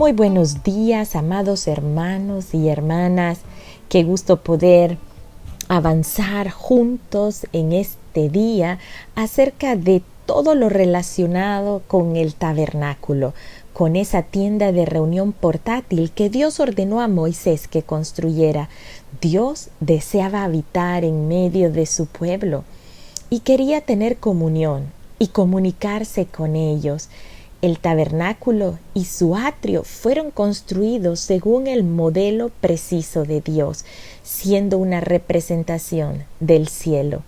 Muy buenos días, amados hermanos y hermanas. Qué gusto poder avanzar juntos en este día acerca de todo lo relacionado con el tabernáculo, con esa tienda de reunión portátil que Dios ordenó a Moisés que construyera. Dios deseaba habitar en medio de su pueblo y quería tener comunión y comunicarse con ellos. El tabernáculo y su atrio fueron construidos según el modelo preciso de Dios, siendo una representación del cielo.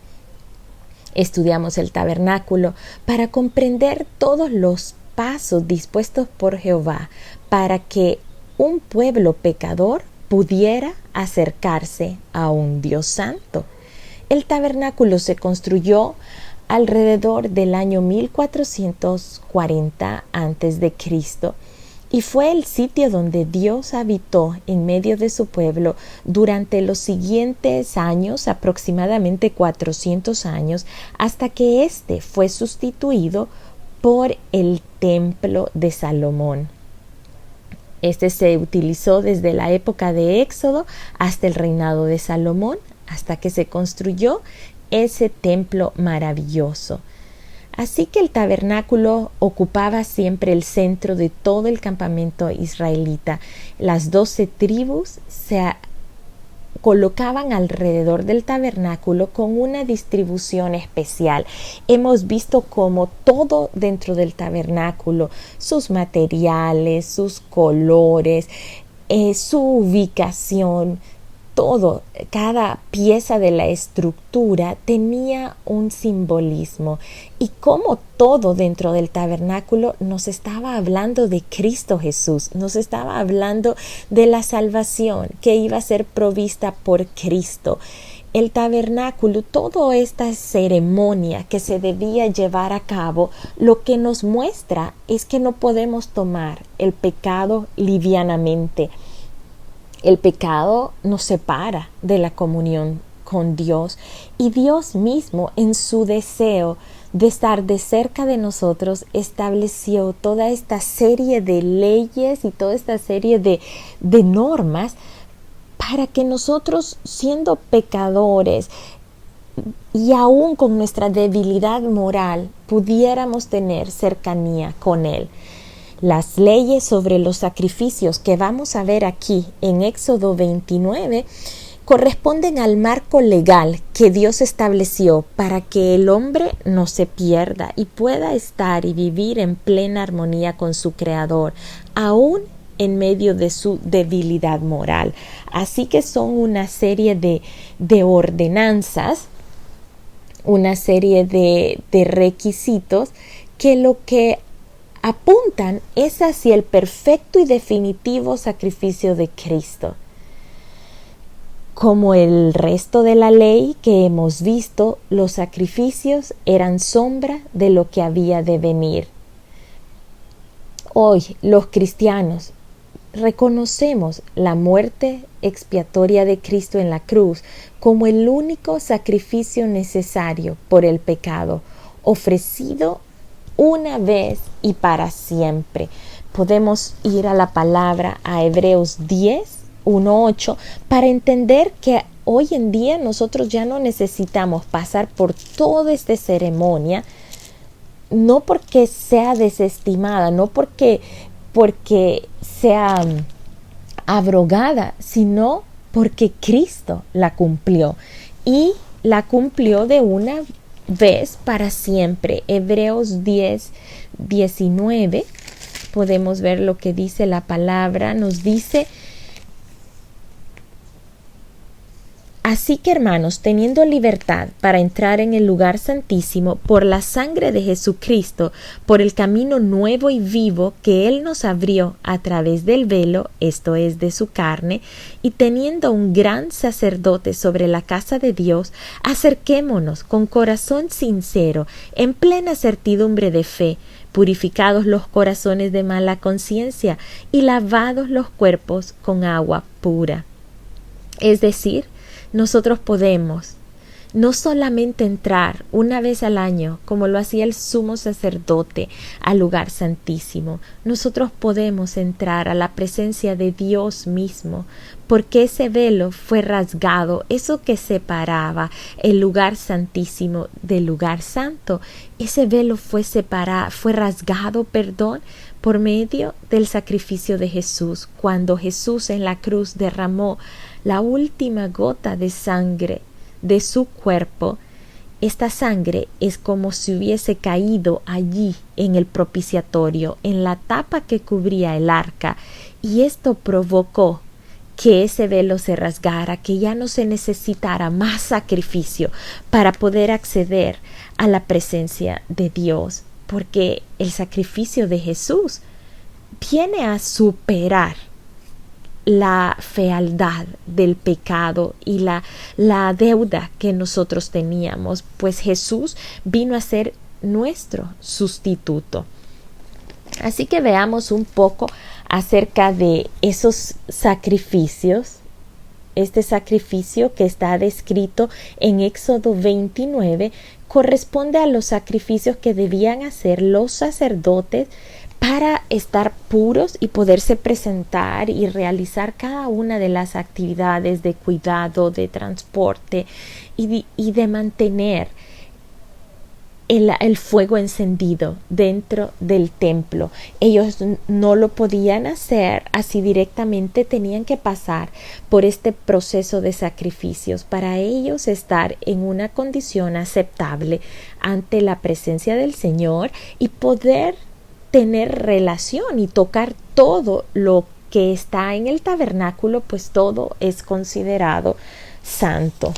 Estudiamos el tabernáculo para comprender todos los pasos dispuestos por Jehová para que un pueblo pecador pudiera acercarse a un Dios santo. El tabernáculo se construyó alrededor del año 1440 a.C. y fue el sitio donde Dios habitó en medio de su pueblo durante los siguientes años, aproximadamente 400 años, hasta que éste fue sustituido por el templo de Salomón. Este se utilizó desde la época de Éxodo hasta el reinado de Salomón, hasta que se construyó ese templo maravilloso. Así que el tabernáculo ocupaba siempre el centro de todo el campamento israelita. Las 12 tribus se colocaban alrededor del tabernáculo con una distribución especial. Hemos visto cómo todo dentro del tabernáculo, sus materiales, sus colores, su ubicación, todo, cada pieza de la estructura tenía un simbolismo, y como todo dentro del tabernáculo nos estaba hablando de Cristo Jesús, nos estaba hablando de la salvación que iba a ser provista por Cristo. El tabernáculo, toda esta ceremonia que se debía llevar a cabo, lo que nos muestra es que no podemos tomar el pecado livianamente. El pecado nos separa de la comunión con Dios, y Dios mismo, en su deseo de estar de cerca de nosotros, estableció toda esta serie de leyes y toda esta serie de normas para que nosotros, siendo pecadores y aún con nuestra debilidad moral, pudiéramos tener cercanía con Él. Las leyes sobre los sacrificios que vamos a ver aquí en Éxodo 29 corresponden al marco legal que Dios estableció para que el hombre no se pierda y pueda estar y vivir en plena armonía con su Creador, aún en medio de su debilidad moral. Así que son una serie de ordenanzas, una serie de requisitos que lo que apuntan es hacia el perfecto y definitivo sacrificio de Cristo. Como el resto de la ley que hemos visto, los sacrificios eran sombra de lo que había de venir. Hoy, los cristianos reconocemos la muerte expiatoria de Cristo en la cruz como el único sacrificio necesario por el pecado, ofrecido una vez y para siempre. Podemos ir a la palabra, a Hebreos 10:1-8, para entender que hoy en día nosotros ya no necesitamos pasar por toda esta ceremonia, no porque sea desestimada, no porque sea abrogada, sino porque Cristo la cumplió, y la cumplió de una vez para siempre. Hebreos 10:19, podemos ver lo que dice la palabra. Nos dice: así que, hermanos, teniendo libertad para entrar en el lugar santísimo por la sangre de Jesucristo, por el camino nuevo y vivo que Él nos abrió a través del velo, esto es, de su carne, y teniendo un gran sacerdote sobre la casa de Dios, acerquémonos con corazón sincero, en plena certidumbre de fe, purificados los corazones de mala conciencia y lavados los cuerpos con agua pura. Es decir, nosotros podemos no solamente entrar una vez al año, como lo hacía el sumo sacerdote, al lugar santísimo. Nosotros podemos entrar a la presencia de Dios mismo, porque ese velo fue rasgado, eso que separaba el lugar santísimo del lugar santo. Ese velo fue rasgado, por medio del sacrificio de Jesús, cuando Jesús en la cruz derramó la última gota de sangre de su cuerpo. Esta sangre es como si hubiese caído allí en el propiciatorio, en la tapa que cubría el arca, y esto provocó que ese velo se rasgara, que ya no se necesitara más sacrificio para poder acceder a la presencia de Dios, porque el sacrificio de Jesús viene a superar la fealdad del pecado y la deuda que nosotros teníamos, pues Jesús vino a ser nuestro sustituto. Así que veamos un poco acerca de esos sacrificios. Este sacrificio que está descrito en Éxodo 29 corresponde a los sacrificios que debían hacer los sacerdotes para estar puros y poderse presentar y realizar cada una de las actividades de cuidado, de transporte y de mantener el fuego encendido dentro del templo. Ellos no lo podían hacer así directamente, tenían que pasar por este proceso de sacrificios para ellos estar en una condición aceptable ante la presencia del Señor y poder tener relación y tocar todo lo que está en el tabernáculo, pues todo es considerado santo.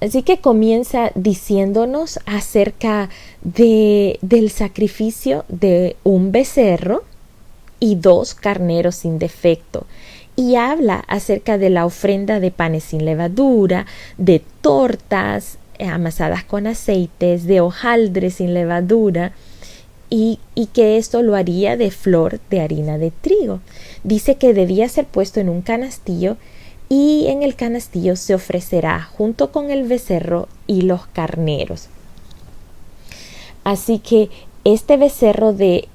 Así que comienza diciéndonos acerca del sacrificio de un becerro y 2 carneros sin defecto. Y habla acerca de la ofrenda de panes sin levadura, de tortas amasadas con aceites, de hojaldres sin levadura, y que esto lo haría de flor de harina de trigo. Dice que debía ser puesto en un canastillo, y en el canastillo se ofrecerá junto con el becerro y los carneros. Así que este becerro de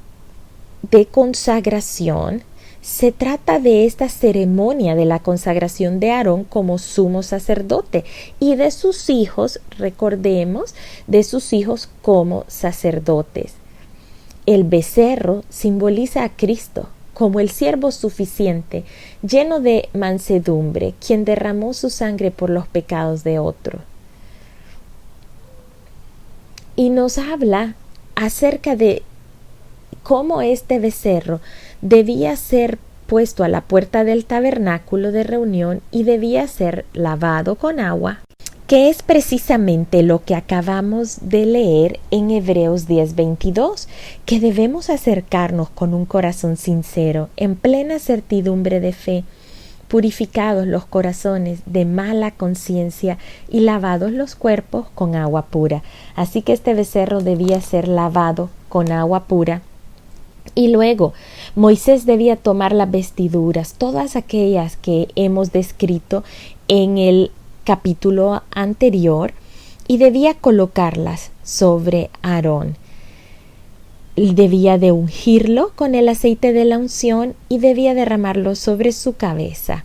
consagración, se trata de esta ceremonia de la consagración de Aarón como sumo sacerdote y de sus hijos, recordemos, de sus hijos como sacerdotes. El becerro simboliza a Cristo como el siervo suficiente, lleno de mansedumbre, quien derramó su sangre por los pecados de otro. Y nos habla acerca de cómo este becerro debía ser puesto a la puerta del tabernáculo de reunión y debía ser lavado con agua, que es precisamente lo que acabamos de leer en Hebreos 10:22, que debemos acercarnos con un corazón sincero, en plena certidumbre de fe, purificados los corazones de mala conciencia y lavados los cuerpos con agua pura. Así que este becerro debía ser lavado con agua pura. Y luego Moisés debía tomar las vestiduras, todas aquellas que hemos descrito en el capítulo anterior, y debía colocarlas sobre Aarón. Debía de ungirlo con el aceite de la unción y debía derramarlo sobre su cabeza.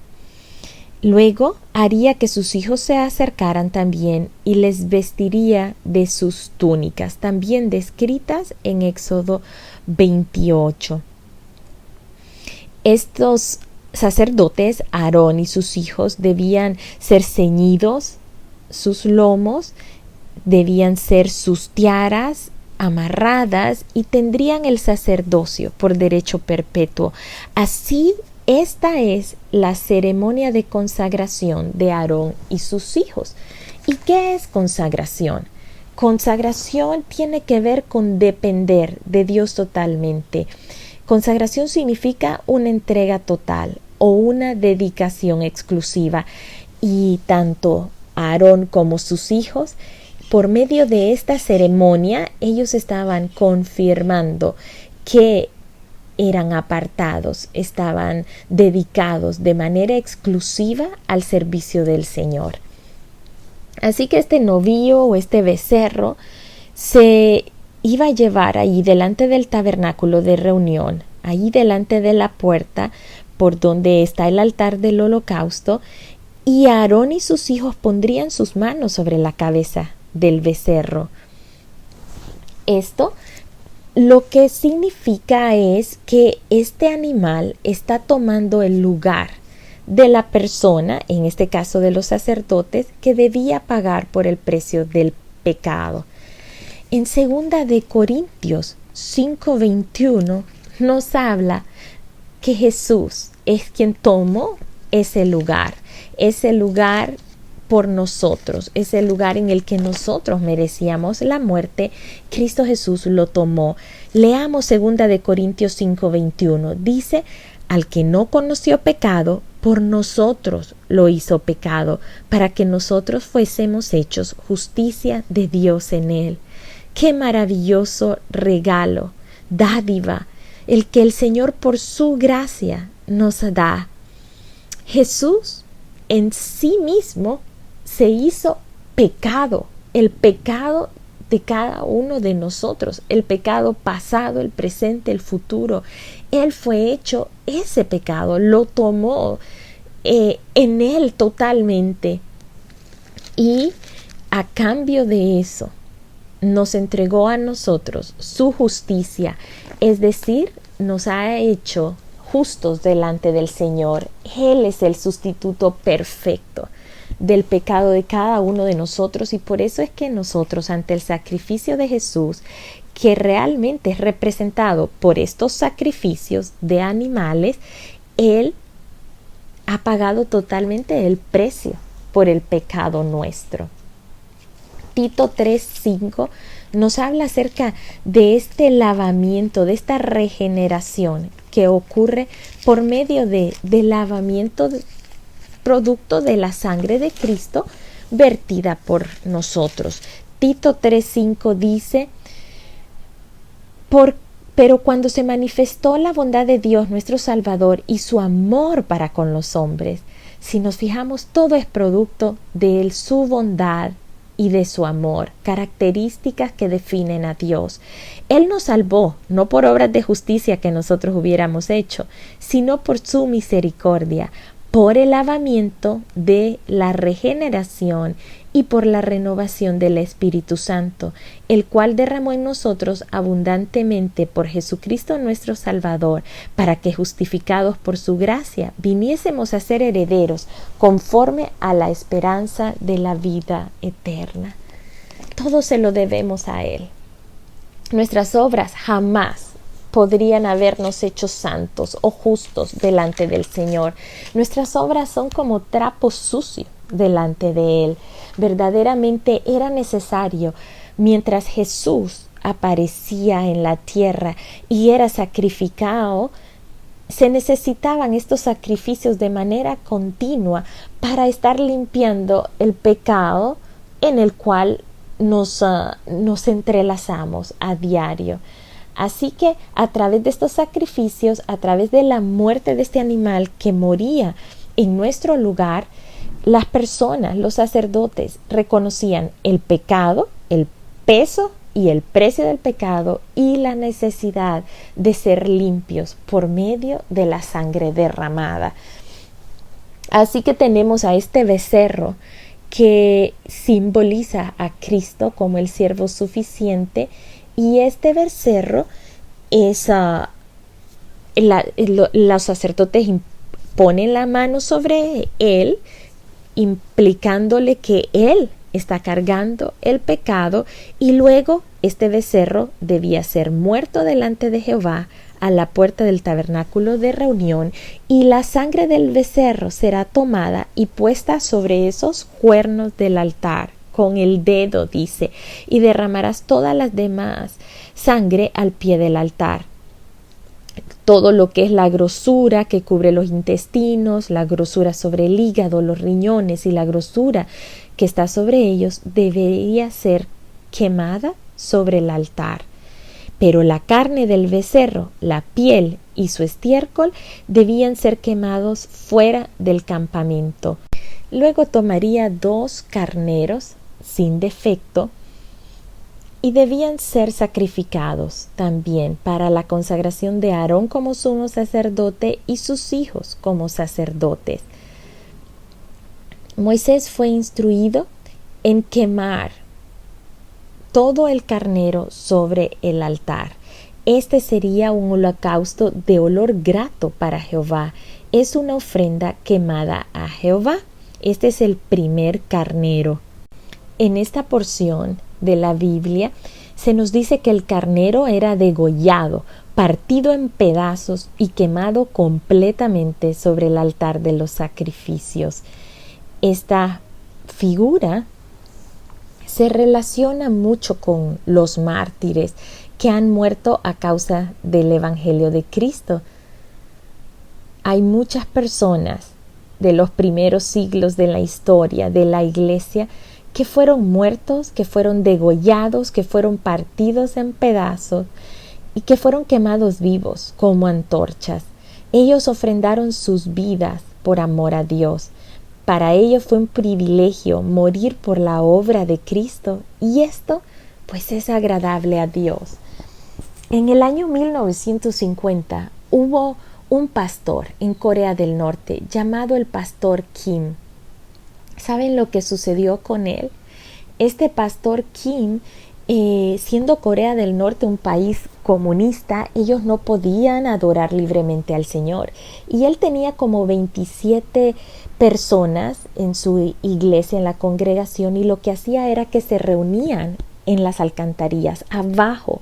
Luego haría que sus hijos se acercaran también y les vestiría de sus túnicas, también descritas en Éxodo 28. Estos sacerdotes, Aarón y sus hijos, debían ser ceñidos sus lomos, debían ser sus tiaras amarradas y tendrían el sacerdocio por derecho perpetuo. Así, esta es la ceremonia de consagración de Aarón y sus hijos. ¿Y qué es consagración? Consagración tiene que ver con depender de Dios totalmente. Consagración significa una entrega total o una dedicación exclusiva, y tanto Aarón como sus hijos, por medio de esta ceremonia, ellos estaban confirmando que eran apartados, estaban dedicados de manera exclusiva al servicio del Señor. Así que este novillo o este becerro se iba a llevar ahí delante del tabernáculo de reunión, ahí delante de la puerta por donde está el altar del holocausto, y Aarón y sus hijos pondrían sus manos sobre la cabeza del becerro. Esto lo que significa es que este animal está tomando el lugar de la persona, en este caso de los sacerdotes, que debía pagar por el precio del pecado. En 2 de Corintios 5:21 nos habla que Jesús es quien tomó ese lugar por nosotros, ese lugar en el que nosotros merecíamos la muerte. Cristo Jesús lo tomó. Leamos 2 de Corintios 5:21. Dice: al que no conoció pecado, por nosotros lo hizo pecado, para que nosotros fuésemos hechos justicia de Dios en él. ¡Qué maravilloso regalo, dádiva, el que el Señor por su gracia nos da! Jesús en sí mismo se hizo pecado, el pecado de cada uno de nosotros, el pecado pasado, el presente, el futuro. Él fue hecho ese pecado, lo tomó en él totalmente, y a cambio de eso nos entregó a nosotros su justicia, es decir, nos ha hecho justos delante del Señor. Él es el sustituto perfecto del pecado de cada uno de nosotros, y por eso es que nosotros, ante el sacrificio de Jesús, que realmente es representado por estos sacrificios de animales, Él ha pagado totalmente el precio por el pecado nuestro. Tito 3:5 nos habla acerca de este lavamiento, de esta regeneración que ocurre por medio del lavamiento producto de la sangre de Cristo vertida por nosotros. Tito 3:5 dice: pero cuando se manifestó la bondad de Dios nuestro Salvador y su amor para con los hombres, si nos fijamos, todo es producto de su bondad y de su amor, características que definen a Dios. Él nos salvó, no por obras de justicia que nosotros hubiéramos hecho, sino por su misericordia, por el lavamiento de la regeneración y por la renovación del Espíritu Santo, el cual derramó en nosotros abundantemente por Jesucristo nuestro Salvador, para que, justificados por su gracia, viniésemos a ser herederos conforme a la esperanza de la vida eterna. Todo se lo debemos a Él. Nuestras obras jamás podrían habernos hecho santos o justos delante del Señor. Nuestras obras son como trapos sucios delante de Él. Verdaderamente era necesario, mientras Jesús aparecía en la tierra y era sacrificado, se necesitaban estos sacrificios de manera continua para estar limpiando el pecado en el cual nos entrelazamos a diario. Así que a través de estos sacrificios, a través de la muerte de este animal que moría en nuestro lugar, las personas, los sacerdotes, reconocían el pecado, el peso y el precio del pecado y la necesidad de ser limpios por medio de la sangre derramada. Así que tenemos a este becerro que simboliza a Cristo como el siervo suficiente, y este becerro es los sacerdotes ponen la mano sobre él, implicándole que él está cargando el pecado, y luego este becerro debía ser muerto delante de Jehová a la puerta del tabernáculo de reunión, y la sangre del becerro será tomada y puesta sobre esos cuernos del altar con el dedo, dice, y derramarás todas las demás sangre al pie del altar. Todo lo que es la grosura que cubre los intestinos, la grosura sobre el hígado, los riñones y la grosura que está sobre ellos debería ser quemada sobre el altar. Pero la carne del becerro, la piel y su estiércol debían ser quemados fuera del campamento. Luego tomaría 2 carneros sin defecto y debían ser sacrificados también para la consagración de Aarón como sumo sacerdote y sus hijos como sacerdotes. Moisés fue instruido en quemar todo el carnero sobre el altar. Este sería un holocausto de olor grato para Jehová. Es una ofrenda quemada a Jehová. Este es el primer carnero. En esta porción de la Biblia se nos dice que el carnero era degollado, partido en pedazos y quemado completamente sobre el altar de los sacrificios. Esta figura se relaciona mucho con los mártires que han muerto a causa del Evangelio de Cristo. Hay muchas personas de los primeros siglos de la historia de la Iglesia que fueron muertos, que fueron degollados, que fueron partidos en pedazos y que fueron quemados vivos como antorchas. Ellos ofrendaron sus vidas por amor a Dios. Para ellos fue un privilegio morir por la obra de Cristo y esto pues es agradable a Dios. En el año 1950 hubo un pastor en Corea del Norte llamado el pastor Kim. ¿Saben lo que sucedió con él? Este pastor Kim, siendo Corea del Norte un país comunista, ellos no podían adorar libremente al Señor. Y él tenía como 27 personas en su iglesia, en la congregación, y lo que hacía era que se reunían en las alcantarillas, abajo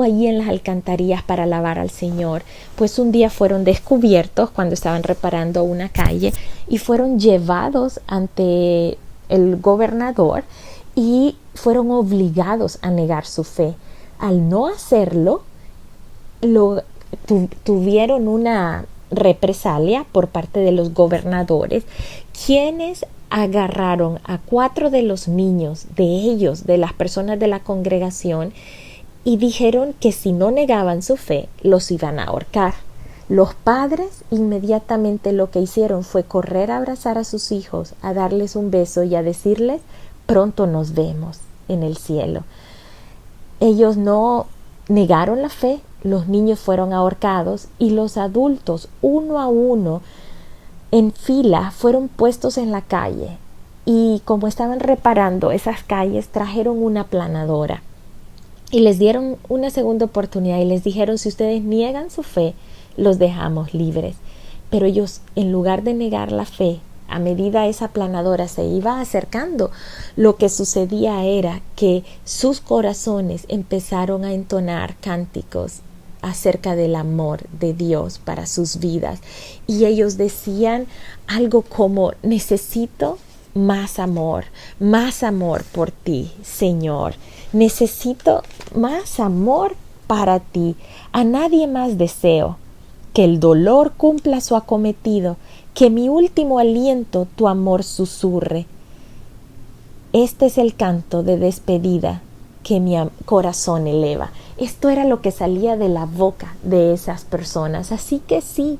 allí en las alcantarillas para alabar al Señor. Pues un día fueron descubiertos cuando estaban reparando una calle y fueron llevados ante el gobernador y fueron obligados a negar su fe. Al no hacerlo, tuvieron una represalia por parte de los gobernadores, quienes agarraron a 4 de los niños de ellos, de las personas de la congregación, y dijeron que si no negaban su fe, los iban a ahorcar. Los padres inmediatamente lo que hicieron fue correr a abrazar a sus hijos, a darles un beso y a decirles: pronto nos vemos en el cielo. Ellos no negaron la fe, los niños fueron ahorcados y los adultos, uno a uno, en fila, fueron puestos en la calle. Y como estaban reparando esas calles, trajeron una aplanadora y les dieron una segunda oportunidad y les dijeron: si ustedes niegan su fe, los dejamos libres. Pero ellos, en lugar de negar la fe, a medida esa aplanadora se iba acercando, lo que sucedía era que sus corazones empezaron a entonar cánticos acerca del amor de Dios para sus vidas. Y ellos decían algo como: necesito más amor por ti, Señor. Necesito más amor para ti. A nadie más deseo. Que el dolor cumpla su acometido, que mi último aliento tu amor susurre. Este es el canto de despedida que mi corazón eleva. Esto era lo que salía de la boca de esas personas. Así que sí,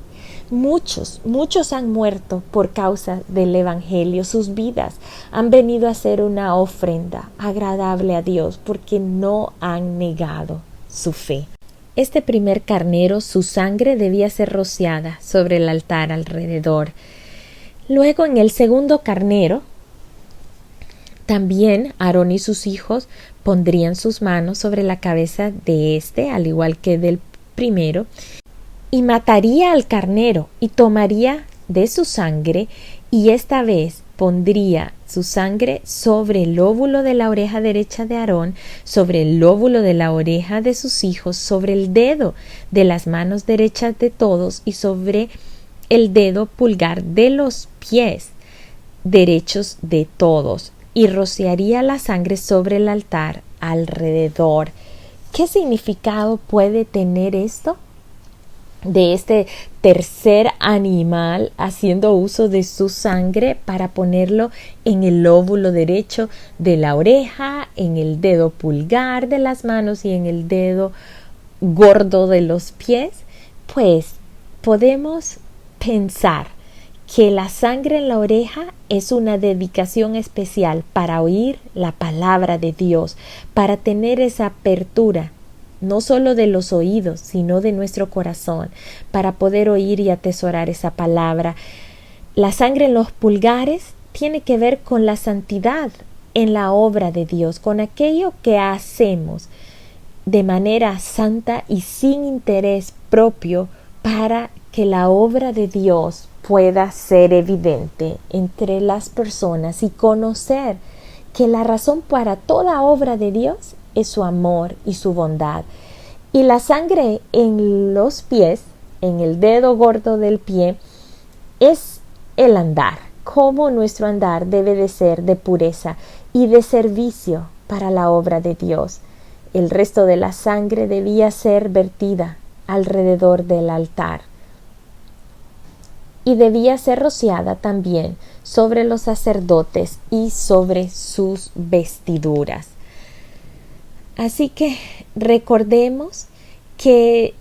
muchos han muerto por causa del Evangelio. Sus vidas han venido a ser una ofrenda agradable a Dios porque no han negado su fe. Este primer carnero, su sangre debía ser rociada sobre el altar alrededor. Luego, en el segundo carnero, también Aarón y sus hijos pondrían sus manos sobre la cabeza de este, al igual que del primero, y mataría al carnero y tomaría de su sangre, y esta vez pondría su sangre sobre el lóbulo de la oreja derecha de Aarón, sobre el lóbulo de la oreja de sus hijos, sobre el dedo de las manos derechas de todos y sobre el dedo pulgar de los pies derechos de todos, y rociaría la sangre sobre el altar alrededor. ¿Qué significado puede tener esto? De este tercer animal haciendo uso de su sangre para ponerlo en el lóbulo derecho de la oreja, en el dedo pulgar de las manos y en el dedo gordo de los pies. Pues podemos pensar que la sangre en la oreja es una dedicación especial para oír la palabra de Dios, para tener esa apertura, no solo de los oídos, sino de nuestro corazón, para poder oír y atesorar esa palabra. La sangre en los pulgares tiene que ver con la santidad en la obra de Dios, con aquello que hacemos de manera santa y sin interés propio para que la obra de Dios pueda ser evidente entre las personas y conocer que la razón para toda obra de Dios es su amor y su bondad. Y la sangre en los pies, en el dedo gordo del pie, es el andar, como nuestro andar debe de ser de pureza y de servicio para la obra de Dios. El resto de la sangre debía ser vertida alrededor del altar y debía ser rociada también sobre los sacerdotes y sobre sus vestiduras. Así que recordemos que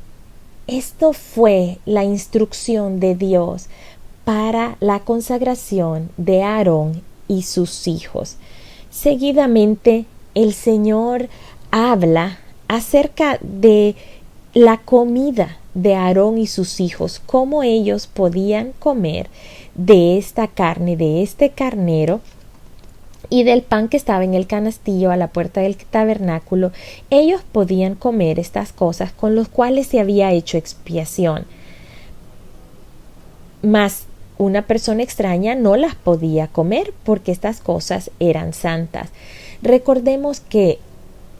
esto fue la instrucción de Dios para la consagración de Aarón y sus hijos. Seguidamente, el Señor habla acerca de la comida de Aarón y sus hijos, cómo ellos podían comer de esta carne, de este carnero y del pan que estaba en el canastillo a la puerta del tabernáculo. Ellos podían comer estas cosas con los cuales se había hecho expiación, mas una persona extraña no las podía comer porque estas cosas eran santas. Recordemos que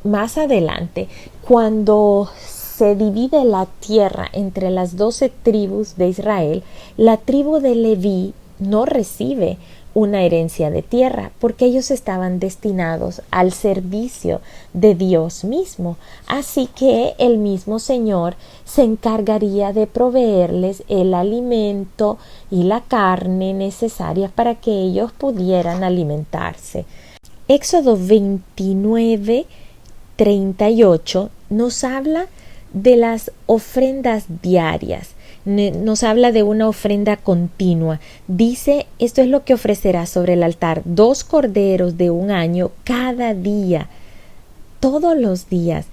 más adelante, cuando se divide la tierra entre las 12 tribus de Israel, la tribu de Leví no recibe una herencia de tierra porque ellos estaban destinados al servicio de Dios mismo. Así que el mismo Señor se encargaría de proveerles el alimento y la carne necesarias para que ellos pudieran alimentarse. Éxodo 29:38 nos habla de las ofrendas diarias, nos habla de una ofrenda continua. Dice, esto es lo que ofrecerás sobre el altar: 2 corderos de 1 año cada día, todos los días.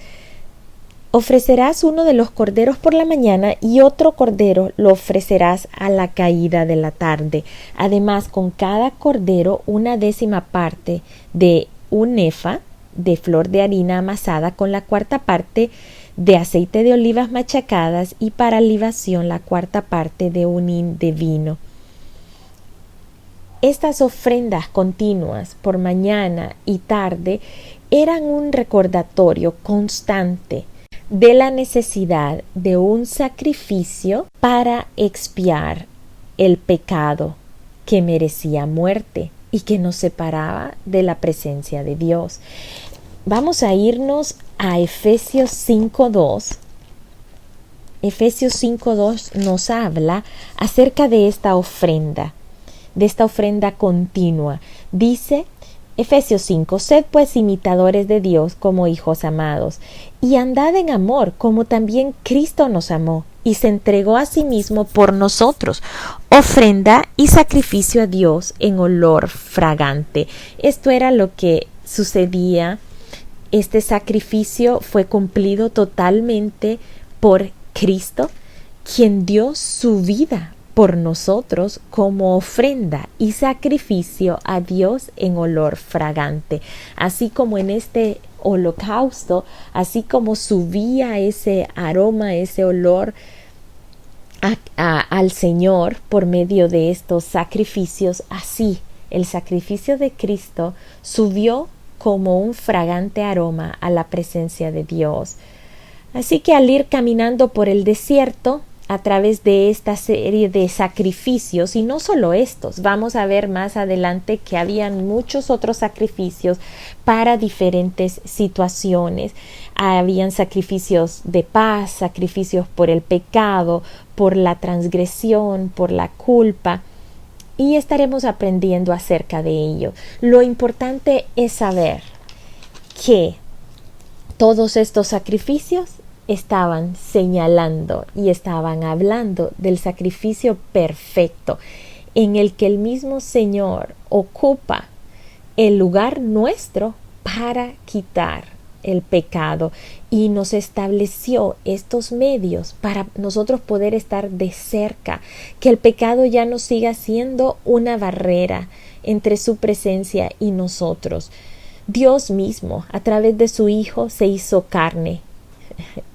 Ofrecerás uno de los corderos por la mañana y otro cordero lo ofrecerás a la caída de la tarde. Además, con cada cordero 1/10 parte de un efa de flor de harina amasada, con la 1/4 parte de aceite de olivas machacadas, y para libación la 1/4 parte de un hin de vino. Estas ofrendas continuas por mañana y tarde eran un recordatorio constante de la necesidad de un sacrificio para expiar el pecado que merecía muerte y que nos separaba de la presencia de Dios. Vamos a irnos a Efesios 5:2. Efesios 5:2 nos habla acerca de esta ofrenda continua. Dice Efesios 5: sed pues imitadores de Dios como hijos amados, y andad en amor, como también Cristo nos amó y se entregó a sí mismo por nosotros, ofrenda y sacrificio a Dios en olor fragante. Esto era lo que sucedía. Este sacrificio fue cumplido totalmente por Cristo, quien dio su vida por nosotros como ofrenda y sacrificio a Dios en olor fragante. Así como en este holocausto, así como subía ese aroma, ese olor al Señor por medio de estos sacrificios, así el sacrificio de Cristo subió como un fragante aroma a la presencia de Dios. Así que al ir caminando por el desierto a través de esta serie de sacrificios, y no solo estos, vamos a ver más adelante que habían muchos otros sacrificios para diferentes situaciones. Habían sacrificios de paz, sacrificios por el pecado, por la transgresión, por la culpa, y estaremos aprendiendo acerca de ello. Lo importante es saber que todos estos sacrificios estaban señalando y estaban hablando del sacrificio perfecto, en el que el mismo Señor ocupa el lugar nuestro para quitar el pecado y nos estableció estos medios para nosotros poder estar de cerca, que el pecado ya no siga siendo una barrera entre su presencia y nosotros. Dios mismo, a través de su Hijo, se hizo carne.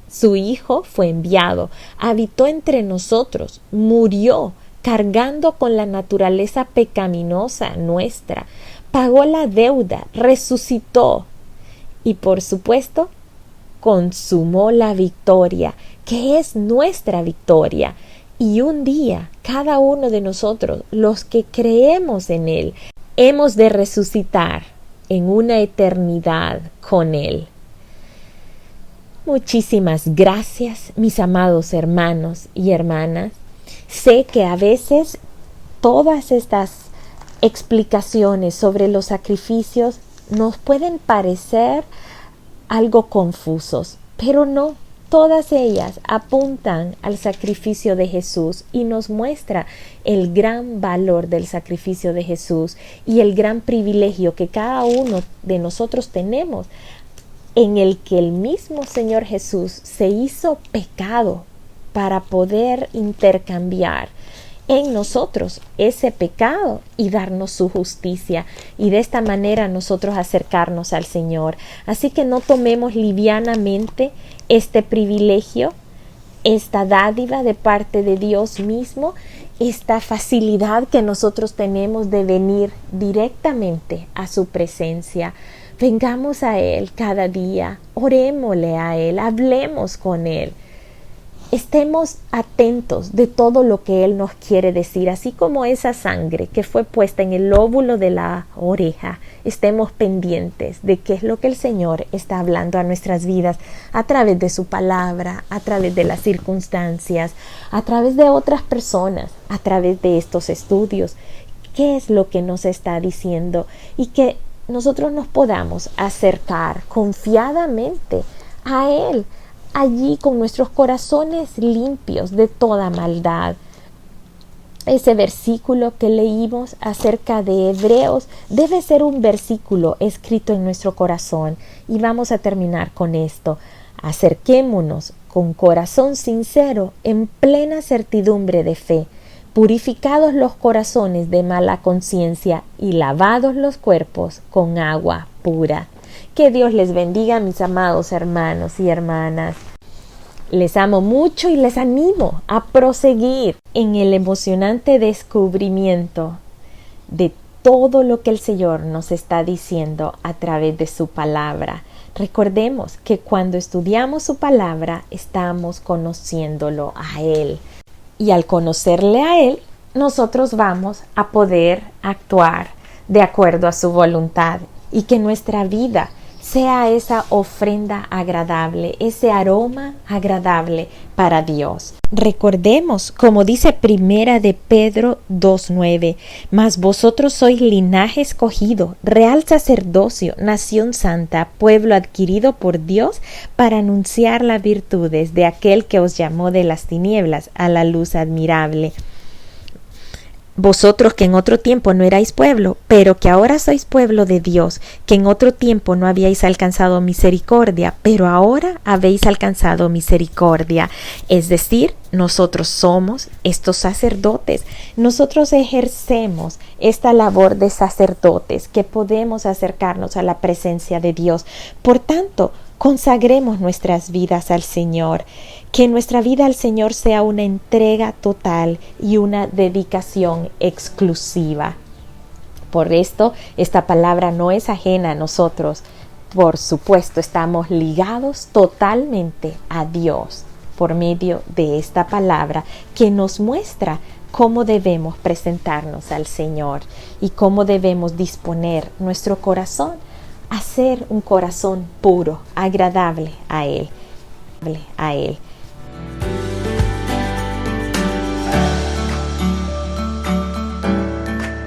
Su Hijo fue enviado, habitó entre nosotros, murió cargando con la naturaleza pecaminosa nuestra, pagó la deuda, resucitó y, por supuesto, consumó la victoria, que es nuestra victoria. Y un día, cada uno de nosotros, los que creemos en Él, hemos de resucitar en una eternidad con Él. Muchísimas gracias, mis amados hermanos y hermanas. Sé que a veces todas estas explicaciones sobre los sacrificios nos pueden parecer algo confusos, pero no, todas ellas apuntan al sacrificio de Jesús y nos muestra el gran valor del sacrificio de Jesús y el gran privilegio que cada uno de nosotros tenemos, en el que el mismo Señor Jesús se hizo pecado para poder intercambiar en nosotros ese pecado y darnos su justicia, y de esta manera nosotros acercarnos al Señor. Así que no tomemos livianamente este privilegio, esta dádiva de parte de Dios mismo, esta facilidad que nosotros tenemos de venir directamente a su presencia. Vengamos a Él cada día, orémosle a Él, hablemos con Él. Estemos atentos de todo lo que Él nos quiere decir, así como esa sangre que fue puesta en el lóbulo de la oreja. Estemos pendientes de qué es lo que el Señor está hablando a nuestras vidas a través de su palabra, a través de las circunstancias, a través de otras personas, a través de estos estudios. ¿Qué es lo que nos está diciendo? Y que nosotros nos podamos acercar confiadamente a Él, allí con nuestros corazones limpios de toda maldad. Ese versículo que leímos acerca de Hebreos debe ser un versículo escrito en nuestro corazón, y vamos a terminar con esto. Acerquémonos con corazón sincero, en plena certidumbre de fe, purificados los corazones de mala conciencia y lavados los cuerpos con agua pura. Que Dios les bendiga, mis amados hermanos y hermanas. Les amo mucho y les animo a proseguir en el emocionante descubrimiento de todo lo que el Señor nos está diciendo a través de su palabra. Recordemos que cuando estudiamos su palabra, estamos conociéndolo a Él. Y al conocerle a Él, nosotros vamos a poder actuar de acuerdo a su voluntad, y que nuestra vida sea esa ofrenda agradable, ese aroma agradable para Dios. Recordemos, como dice Primera de Pedro 2:9, mas vosotros sois linaje escogido, real sacerdocio, nación santa, pueblo adquirido por Dios, para anunciar las virtudes de aquel que os llamó de las tinieblas a la luz admirable. Vosotros que en otro tiempo no erais pueblo, pero que ahora sois pueblo de Dios, que en otro tiempo no habíais alcanzado misericordia, pero ahora habéis alcanzado misericordia. Es decir, nosotros somos estos sacerdotes, nosotros ejercemos esta labor de sacerdotes, que podemos acercarnos a la presencia de Dios. Por tanto, consagremos nuestras vidas al Señor, que nuestra vida al Señor sea una entrega total y una dedicación exclusiva. Por esto, esta palabra no es ajena a nosotros. Por supuesto, estamos ligados totalmente a Dios por medio de esta palabra, que nos muestra cómo debemos presentarnos al Señor y cómo debemos disponer nuestro corazón a ser un corazón puro, agradable a Él.